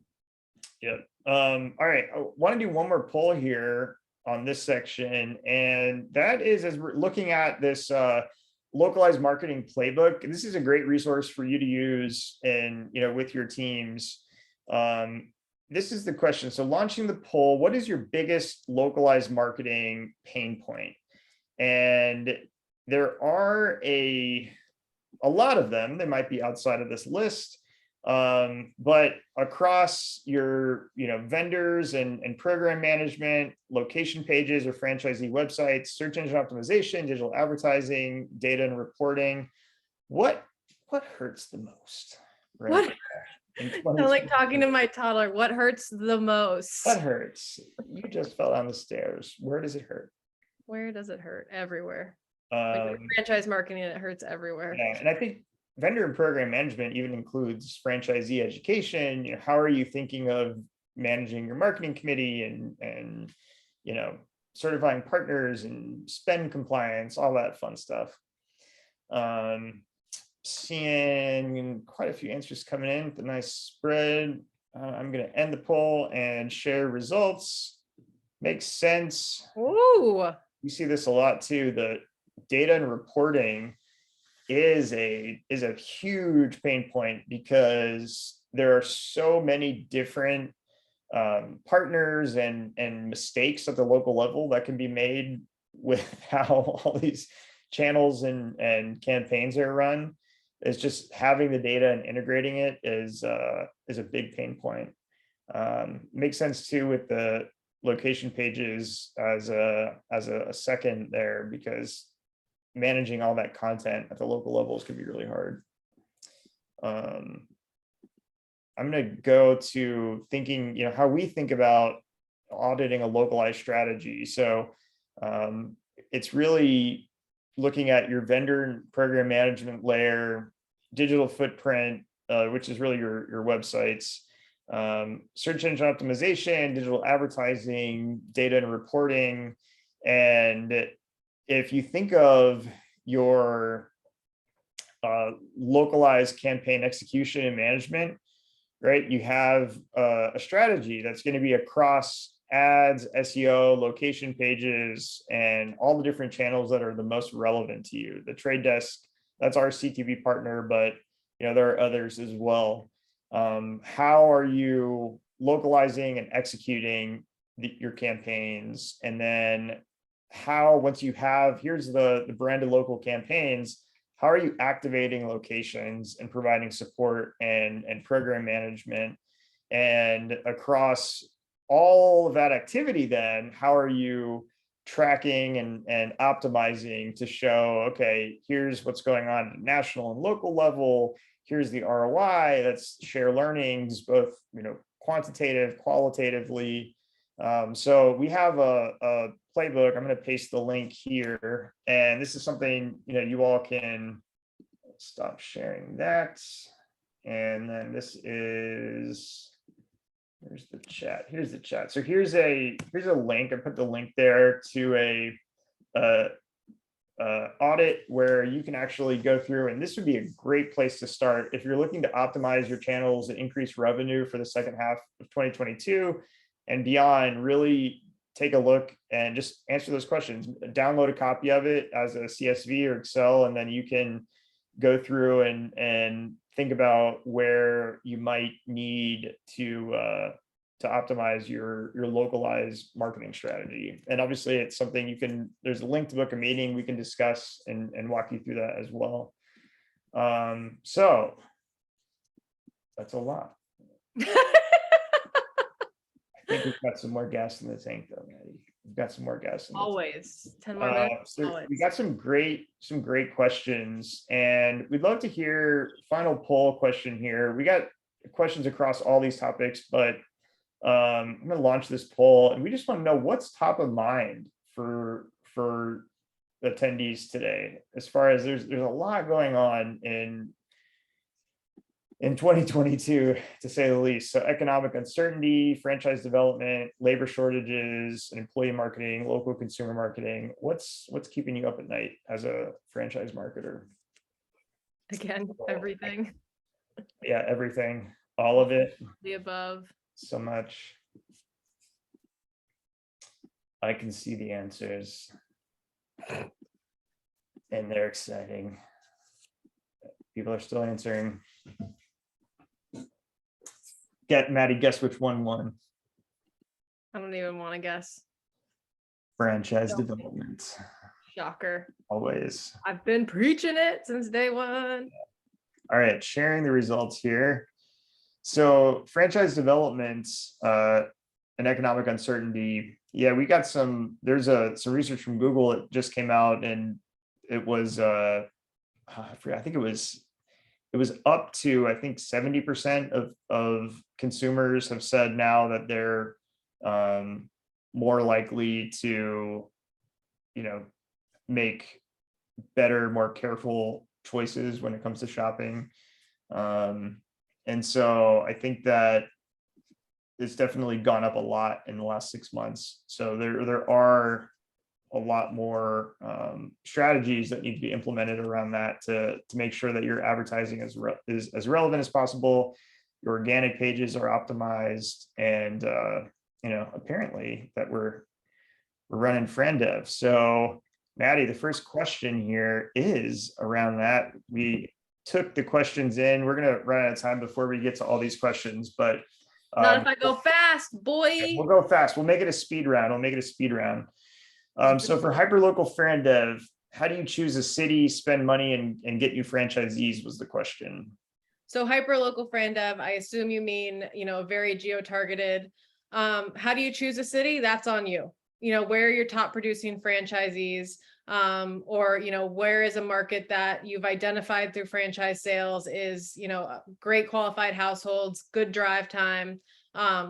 Speaker 1: Yep. All right. I want to do one more poll here on this section, and that is, as we're looking at this localized marketing playbook, and this is a great resource for you to use with your teams. This is the question. So launching the poll, what is your biggest localized marketing pain point? And there are a lot of them. They might be outside of this list, but across your vendors and program management, location pages or franchisee websites, search engine optimization, digital advertising, data and reporting, what hurts the most? Right?
Speaker 2: What? I like talking to my toddler. What hurts the most?
Speaker 1: What hurts? You just fell down the stairs. Where does it hurt?
Speaker 2: Where does it hurt? Everywhere. Franchise marketing, it hurts everywhere.
Speaker 1: Yeah, and I think vendor and program management even includes franchisee education. How are you thinking of managing your marketing committee and certifying partners and spend compliance, all that fun stuff. Seeing quite a few answers coming in with a nice spread. I'm going to end the poll and share results. Makes sense.
Speaker 2: Ooh.
Speaker 1: You see this a lot too, the data and reporting. is a huge pain point, because there are so many different partners and mistakes at the local level that can be made with how all these channels and campaigns are run. It's just having the data and integrating it is a big pain point. Makes sense too with the location pages as a second there, because managing all that content at the local levels can be really hard. I'm going to go to thinking, how we think about auditing a localized strategy. So it's really looking at your vendor and program management layer, digital footprint, which is really your websites, search engine optimization, digital advertising, data and reporting. And if you think of your localized campaign execution and management, right, you have a strategy that's going to be across ads, SEO, location pages, and all the different channels that are the most relevant to you. The Trade Desk, that's our CTV partner, but there are others as well. How are you localizing and executing your campaigns? And then how, once you have, here's the branded local campaigns, how are you activating locations and providing support and program management? And across all of that activity, then how are you tracking and optimizing to show, okay, here's what's going on at national and local level, here's the ROI, that's share learnings, both quantitative, qualitatively. So we have a playbook. I'm going to paste the link here, and this is something you all can stop sharing that. And then this is, here's the chat. Here's the chat. So here's a link. I put the link there to a audit where you can actually go through, and this would be a great place to start if you're looking to optimize your channels and increase revenue for the second half of 2022 and beyond. Really take a look and just answer those questions. Download a copy of it as a CSV or Excel, and then you can go through and think about where you might need to optimize your localized marketing strategy. And obviously it's something you can, there's a link to book a meeting, we can discuss and walk you through that as well. So that's a lot. I think we've got some more gas in the tank though, Maddie. We've got some more gas in the
Speaker 2: always tank. 10 more minutes.
Speaker 1: So we got some great questions, and we'd love to hear final poll question here. We got questions across all these topics, but I'm going to launch this poll, and we just want to know what's top of mind for attendees today. As far as there's a lot going on in 2022, to say the least. So economic uncertainty, franchise development, labor shortages, employee marketing, local consumer marketing. What's keeping you up at night as a franchise marketer?
Speaker 2: Again, everything.
Speaker 1: Yeah, everything, all of it.
Speaker 2: The above.
Speaker 1: So much. I can see the answers, and they're exciting. People are still answering. Maddie, guess which one won?
Speaker 2: I don't even want to guess.
Speaker 1: Franchise development.
Speaker 2: Shocker.
Speaker 1: Always.
Speaker 2: I've been preaching it since day one.
Speaker 1: All right, sharing the results here. So franchise development and economic uncertainty. Yeah, we got some, there's some research from Google that just came out, and it was, I think it was up to, I think 70% of consumers have said now that they're more likely to, make better, more careful choices when it comes to shopping. And so I think that it's definitely gone up a lot in the last 6 months. So there are a lot more strategies that need to be implemented around that to make sure that your advertising is as relevant as possible. Your organic pages are optimized, and apparently that we're running friend dev. So Maddie, the first question here is around that. We took the questions in. We're going to run out of time before we get to all these questions, but
Speaker 2: Not if I go fast, boy.
Speaker 1: we'll go fast. We'll make it a speed round. So for hyperlocal fan dev, how do you choose a city, spend money, and get new franchisees was the question.
Speaker 2: So hyperlocal fan dev, I assume you mean, very geo-targeted. How do you choose a city? That's on you. Where are your top producing franchisees? Or, where is a market that you've identified through franchise sales is, great qualified households, good drive time.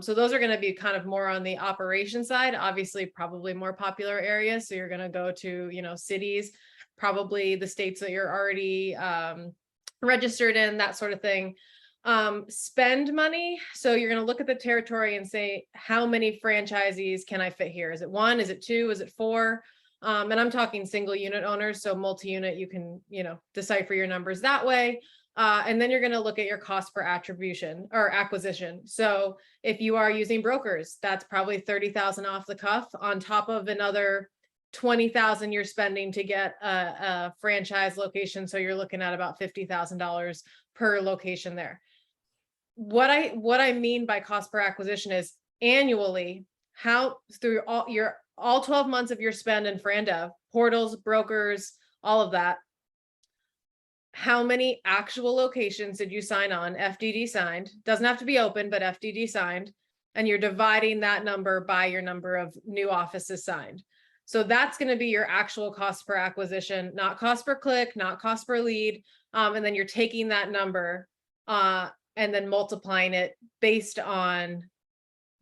Speaker 2: So those are going to be kind of more on the operation side, obviously, probably more popular areas. So you're going to go to, cities, probably the states that you're already registered in, that sort of thing. Spend money. So you're going to look at the territory and say, how many franchisees can I fit here? Is it 1? Is it 2? Is it 4? And I'm talking single unit owners. So multi-unit, you can, decipher your numbers that way. And then you're going to look at your cost per attribution or acquisition. So if you are using brokers, that's probably 30,000 off the cuff on top of another 20,000 you're spending to get a franchise location. So you're looking at about $50,000 per location there. What I mean by cost per acquisition is annually, how through all 12 months of your spend in FranDev, portals, brokers, all of that, how many actual locations did you sign on, FDD signed? Doesn't have to be open, but FDD signed. And you're dividing that number by your number of new offices signed. So that's going to be your actual cost per acquisition, not cost per click, not cost per lead. And then you're taking that number and then multiplying it based on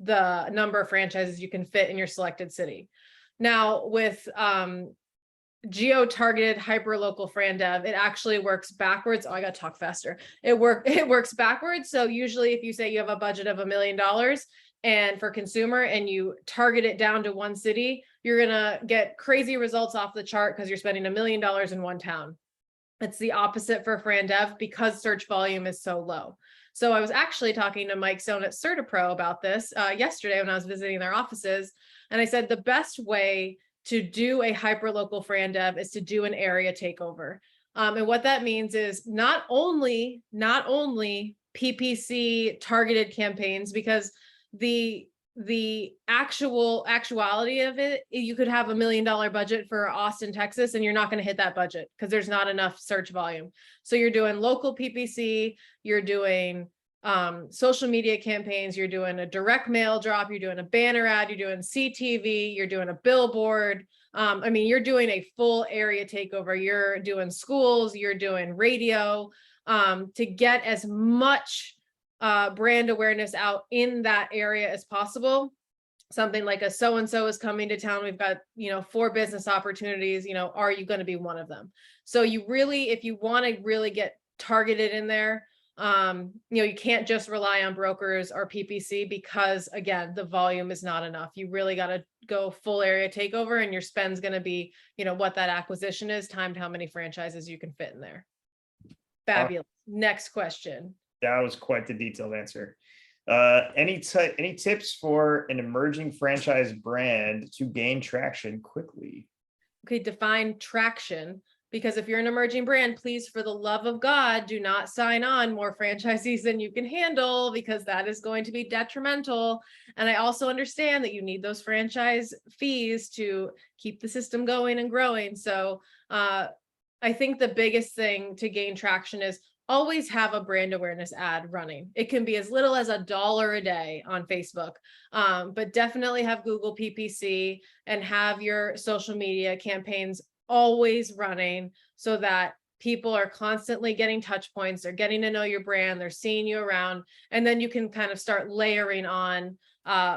Speaker 2: the number of franchises you can fit in your selected city. Now with geo-targeted hyper-local FranDev, it actually works backwards. Oh, I gotta talk faster. It works backwards. So usually if you say you have a budget of $1 million and for consumer and you target it down to one city, you're gonna get crazy results off the chart because you're spending $1 million in one town. It's the opposite for FranDev because search volume is so low. So I was actually talking to Mike Stone at CertaPro about this yesterday when I was visiting their offices. And I said, the best way to do a hyperlocal FranDev is to do an area takeover. And what that means is not only PPC targeted campaigns, because the actuality of it, you could have $1 million budget for Austin, Texas, and you're not going to hit that budget because there's not enough search volume. So you're doing local PPC, you're doing social media campaigns, you're doing a direct mail drop, you're doing a banner ad, you're doing CTV, you're doing a billboard. I mean, you're doing a full area takeover. You're doing schools, you're doing radio to get as much brand awareness out in that area as possible. Something like a so-and-so is coming to town. We've got, 4 business opportunities, are you going to be one of them? So you really, if you want to really get targeted in there, you can't just rely on brokers or PPC because again, the volume is not enough. You really got to go full area takeover and your spend's going to be, what that acquisition is timed how many franchises you can fit in there. Fabulous. Next question.
Speaker 1: That was quite the detailed answer. Any tips for an emerging franchise brand to gain traction quickly?
Speaker 2: Okay, define traction. Because if you're an emerging brand, please, for the love of God, do not sign on more franchisees than you can handle, because that is going to be detrimental. And I also understand that you need those franchise fees to keep the system going and growing. So I think the biggest thing to gain traction is always have a brand awareness ad running. It can be as little as $1 a day on Facebook, but definitely have Google PPC and have your social media campaigns always running so that people are constantly getting touch points. They're getting to know your brand. They're seeing you around. And then you can kind of start layering on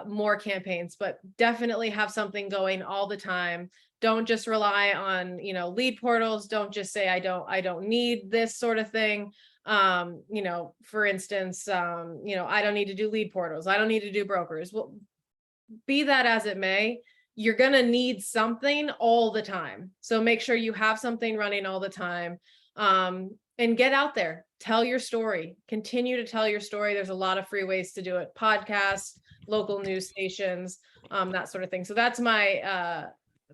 Speaker 2: more campaigns, but definitely have something going all the time. Don't just rely on, lead portals. Don't just say, I don't need this sort of thing. For instance, I don't need to do lead portals. I don't need to do brokers. Well, be that as it may, you're going to need something all the time. So make sure you have something running all the time, and get out there, tell your story, continue to tell your story. There's a lot of free ways to do it. Podcasts, local news stations, that sort of thing. So that's my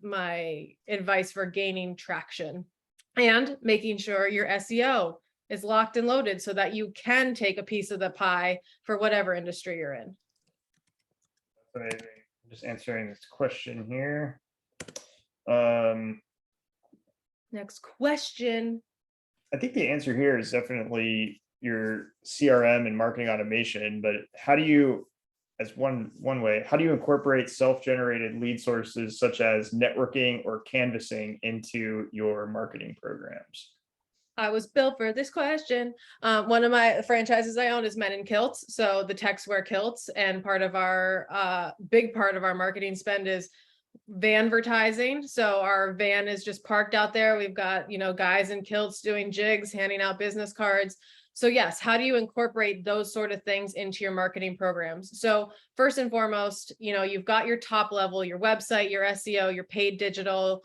Speaker 2: my advice for gaining traction, and making sure your SEO is locked and loaded so that you can take a piece of the pie for whatever industry you're in.
Speaker 1: Amazing. I'm just answering this question here.
Speaker 2: Next question.
Speaker 1: I think the answer here is definitely your CRM and marketing automation, but how do you, as one way, how do you incorporate self-generated lead sources such as networking or canvassing into your marketing programs?
Speaker 2: I was built for this question. One of my franchises I own is Men in Kilts. So the techs wear kilts, and part of our big part of our marketing spend is vanvertising. So our van is just parked out there. We've got, guys in kilts doing jigs, handing out business cards. So yes, how do you incorporate those sort of things into your marketing programs? So first and foremost, you've got your top level, your website, your SEO, your paid digital,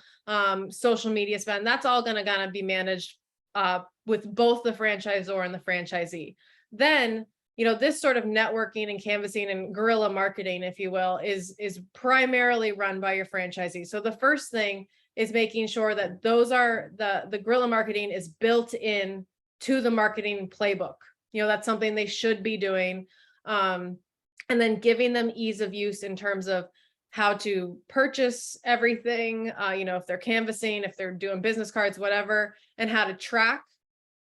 Speaker 2: social media spend. That's all going to be managed with both the franchisor and the franchisee. Then, this sort of networking and canvassing and guerrilla marketing, if you will, is primarily run by your franchisee. So the first thing is making sure that those are the guerrilla marketing is built in to the marketing playbook. That's something they should be doing. And then giving them ease of use in terms of how to purchase everything, if they're canvassing, if they're doing business cards, whatever, and how to track.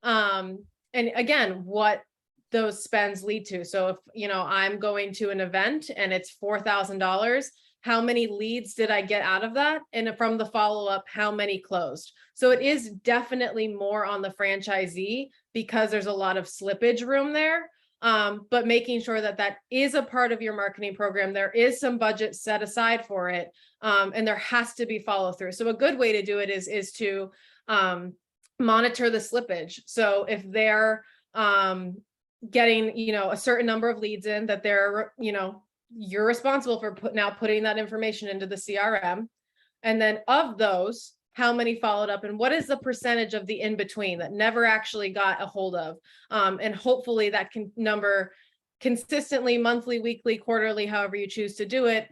Speaker 2: And again, what those spends lead to. So if, I'm going to an event and it's $4,000, how many leads did I get out of that? And from the follow-up, how many closed? So it is definitely more on the franchisee because there's a lot of slippage room there. But making sure that that is a part of your marketing program, there is some budget set aside for it, and there has to be follow through. So a good way to do it is to monitor the slippage. So if they're getting, a certain number of leads in that they're, you're responsible for putting that information into the CRM. And then of those, how many followed up, and what is the percentage of the in between that never actually got a hold of? And hopefully that number consistently, monthly, weekly, quarterly, however you choose to do it,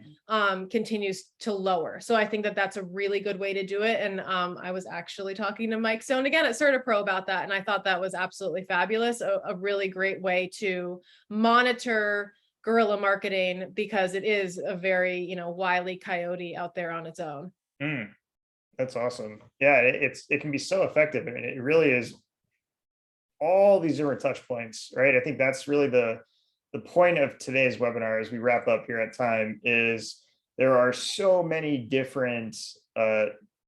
Speaker 2: continues to lower. So I think that that's a really good way to do it. And I was actually talking to Mike Stone again at CertaPro about that, and I thought that was absolutely fabulous. A really great way to monitor guerrilla marketing, because it is a very, wily coyote out there on its own.
Speaker 1: That's awesome. Yeah, it can be so effective. I mean, it really is all these different touch points, right? I think that's really the point of today's webinar as we wrap up here at Time is there are so many different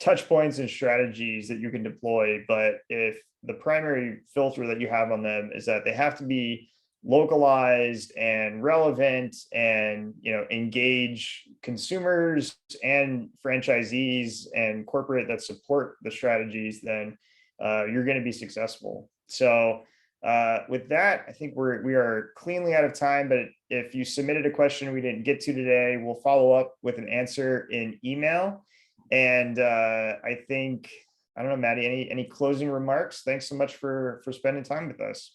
Speaker 1: touch points and strategies that you can deploy. But if the primary filter that you have on them is that they have to be localized and relevant and engage consumers and franchisees and corporate that support the strategies, then you're going to be successful. So with that, I think we are cleanly out of time, but if you submitted a question we didn't get to today, we'll follow up with an answer in email. And I think, I don't know, Maddie, any closing remarks? Thanks so much for spending time with us.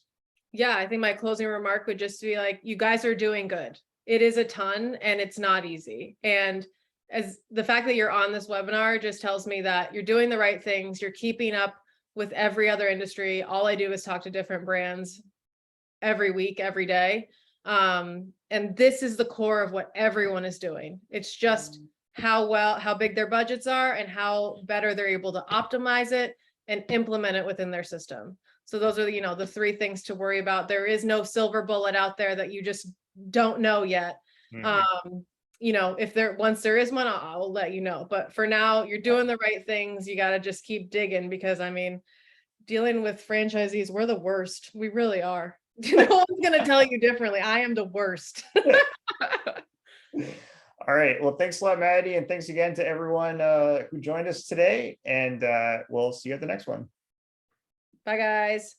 Speaker 2: Yeah, I think my closing remark would just be like, you guys are doing good. It is a ton and it's not easy. And as the fact that you're on this webinar just tells me that you're doing the right things. You're keeping up with every other industry. All I do is talk to different brands every week, every day. And this is the core of what everyone is doing. It's just how big their budgets are and how better they're able to optimize it and implement it within their system. So those are, the three things to worry about. There is no silver bullet out there that you just don't know yet. If once there is one, I'll let you know. But for now, you're doing the right things. You got to just keep digging, because dealing with franchisees, we're the worst. We really are. No one's going to tell you differently. I am the worst.
Speaker 1: All right. Well, thanks a lot, Maddie. And thanks again to everyone who joined us today. And we'll see you at the next one.
Speaker 2: Bye, guys.